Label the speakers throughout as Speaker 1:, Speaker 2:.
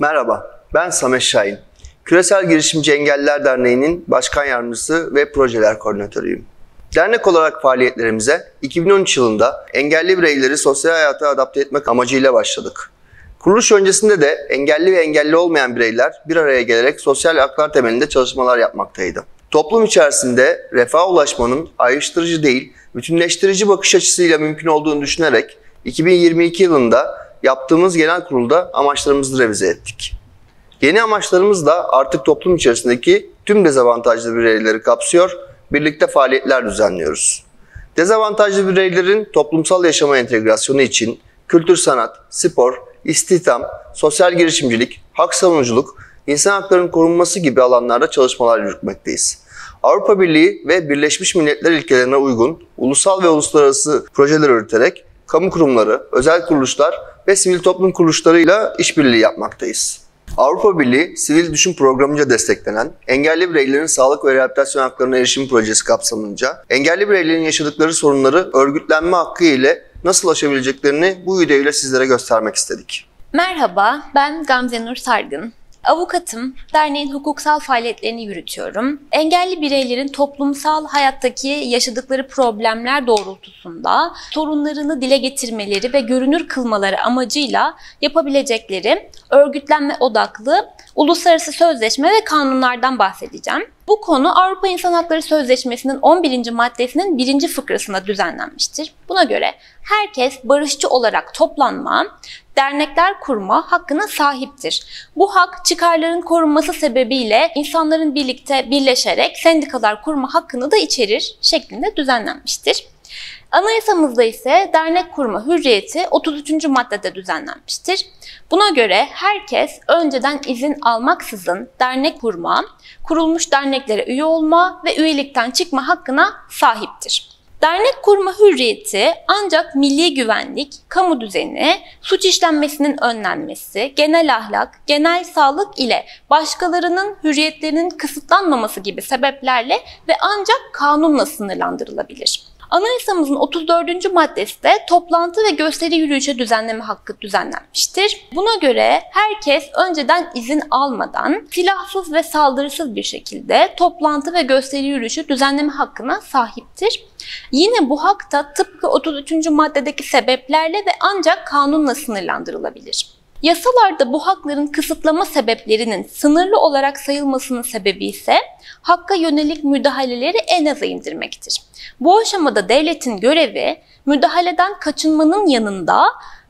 Speaker 1: Merhaba, ben Samet Şahin. Küresel Girişimci Engelliler Derneği'nin Başkan Yardımcısı ve Projeler Koordinatörüyüm. Dernek olarak faaliyetlerimize 2013 yılında engelli bireyleri sosyal hayata adapte etmek amacıyla başladık. Kuruluş öncesinde de engelli ve engelli olmayan bireyler bir araya gelerek sosyal haklar temelinde çalışmalar yapmaktaydı. Toplum içerisinde refaha ulaşmanın ayrıştırıcı değil, bütünleştirici bakış açısıyla mümkün olduğunu düşünerek 2022 yılında yaptığımız genel kurulda amaçlarımızı revize ettik. Yeni amaçlarımız da artık toplum içerisindeki tüm dezavantajlı bireyleri kapsıyor, birlikte faaliyetler düzenliyoruz. Dezavantajlı bireylerin toplumsal yaşama entegrasyonu için kültür sanat, spor, istihdam, sosyal girişimcilik, hak savunuculuk, insan haklarının korunması gibi alanlarda çalışmalar yürütmekteyiz. Avrupa Birliği ve Birleşmiş Milletler ilkelerine uygun ulusal ve uluslararası projeler üreterek kamu kurumları, özel kuruluşlar ve sivil toplum kuruluşlarıyla işbirliği yapmaktayız. Avrupa Birliği Sivil Düşün Programı'nca desteklenen engelli bireylerin sağlık ve rehabilitasyon haklarına erişim projesi kapsamınca engelli bireylerin yaşadıkları sorunları örgütlenme hakkı ile nasıl aşabileceklerini bu videoyla sizlere göstermek istedik.
Speaker 2: Merhaba, ben Gamze Nur Sargın. Avukatım, derneğin hukuksal faaliyetlerini yürütüyorum. Engelli bireylerin toplumsal hayattaki yaşadıkları problemler doğrultusunda sorunlarını dile getirmeleri ve görünür kılmaları amacıyla yapabilecekleri örgütlenme odaklı uluslararası sözleşme ve kanunlardan bahsedeceğim. Bu konu Avrupa İnsan Hakları Sözleşmesi'nin 11. maddesinin 1. fıkrasında düzenlenmiştir. Buna göre herkes barışçı olarak toplanma, dernekler kurma hakkına sahiptir. Bu hak çıkarların korunması sebebiyle insanların birlikte birleşerek sendikalar kurma hakkını da içerir şeklinde düzenlenmiştir. Anayasamızda ise dernek kurma hürriyeti 33. maddede düzenlenmiştir. Buna göre herkes önceden izin almaksızın dernek kurma, kurulmuş derneklere üye olma ve üyelikten çıkma hakkına sahiptir. Dernek kurma hürriyeti ancak milli güvenlik, kamu düzeni, suç işlenmesinin önlenmesi, genel ahlak, genel sağlık ile başkalarının hürriyetlerinin kısıtlanmaması gibi sebeplerle ve ancak kanunla sınırlandırılabilir. Anayasamızın 34. maddesi de toplantı ve gösteri yürüyüşü düzenleme hakkı düzenlenmiştir. Buna göre herkes önceden izin almadan silahsız ve saldırısız bir şekilde toplantı ve gösteri yürüyüşü düzenleme hakkına sahiptir. Yine bu hak da tıpkı 33. maddedeki sebeplerle ve ancak kanunla sınırlandırılabilir. Yasalarda bu hakların kısıtlama sebeplerinin sınırlı olarak sayılmasının sebebi ise hakka yönelik müdahaleleri en aza indirmektir. Bu aşamada devletin görevi müdahaleden kaçınmanın yanında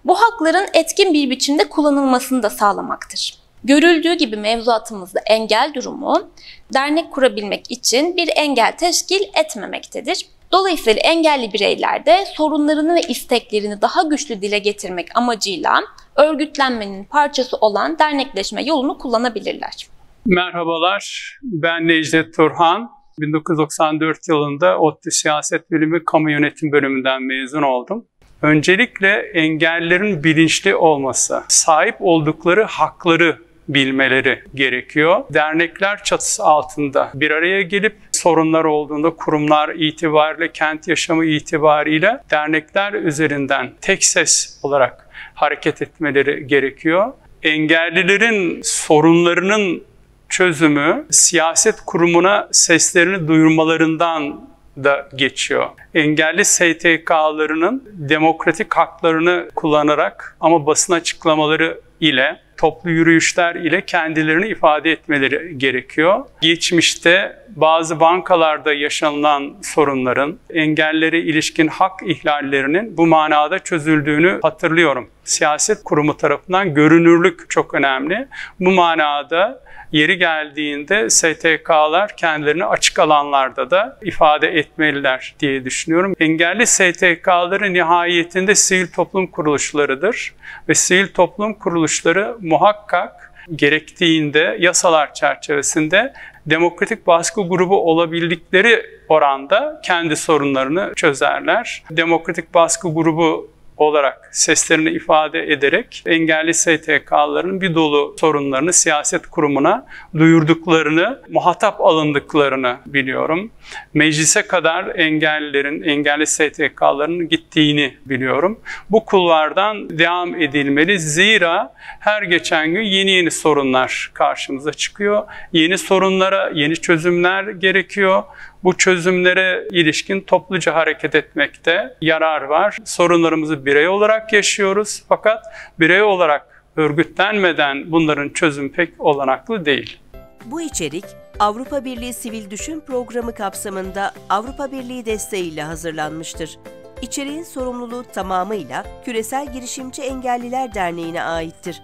Speaker 2: bu hakların etkin bir biçimde kullanılmasını da sağlamaktır. Görüldüğü gibi mevzuatımızda engel durumu dernek kurabilmek için bir engel teşkil etmemektedir. Dolayısıyla engelli bireyler de sorunlarını ve isteklerini daha güçlü dile getirmek amacıyla örgütlenmenin parçası olan dernekleşme yolunu kullanabilirler.
Speaker 3: Merhabalar, ben Necdet Turhan. 1994 yılında ODTÜ Siyaset Bilimi Kamu Yönetim Bölümünden mezun oldum. Öncelikle engellilerin bilinçli olması, sahip oldukları hakları bilmeleri gerekiyor. Dernekler çatısı altında bir araya gelip sorunlar olduğunda kurumlar itibariyle, kent yaşamı itibariyle dernekler üzerinden tek ses olarak hareket etmeleri gerekiyor. Engellilerin sorunlarının çözümü siyaset kurumuna seslerini duyurmalarından da geçiyor. Engelli STK'larının demokratik haklarını kullanarak ama basın açıklamaları ile, toplu yürüyüşler ile kendilerini ifade etmeleri gerekiyor. Geçmişte bazı bankalarda yaşanılan sorunların, engellere ilişkin hak ihlallerinin bu manada çözüldüğünü hatırlıyorum. Siyaset kurumu tarafından görünürlük çok önemli. Bu manada yeri geldiğinde STK'lar kendilerini açık alanlarda da ifade etmeliler diye düşünüyorum. Engelli STK'ları nihayetinde sivil toplum kuruluşlarıdır ve sivil toplum kuruluşları muhakkak gerektiğinde yasalar çerçevesinde demokratik baskı grubu olabildikleri oranda kendi sorunlarını çözerler. Demokratik baskı grubu olarak seslerini ifade ederek engelli STK'ların bir dolu sorunlarını siyaset kurumuna duyurduklarını, muhatap alındıklarını biliyorum. Meclise kadar engellilerin, engelli STK'ların gittiğini biliyorum. Bu kulvardan devam edilmeli. Zira her geçen gün yeni sorunlar karşımıza çıkıyor. Yeni sorunlara yeni çözümler gerekiyor. Bu çözümlere ilişkin topluca hareket etmekte yarar var. Sorunlarımızı birey olarak yaşıyoruz fakat birey olarak örgütlenmeden bunların çözümü pek olanaklı değil.
Speaker 4: Bu içerik Avrupa Birliği Sivil Düşün Programı kapsamında Avrupa Birliği desteğiyle hazırlanmıştır. İçeriğin sorumluluğu tamamıyla Küresel Girişimci Engelliler Derneği'ne aittir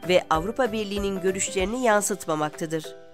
Speaker 4: ve Avrupa Birliği'nin görüşlerini yansıtmamaktadır.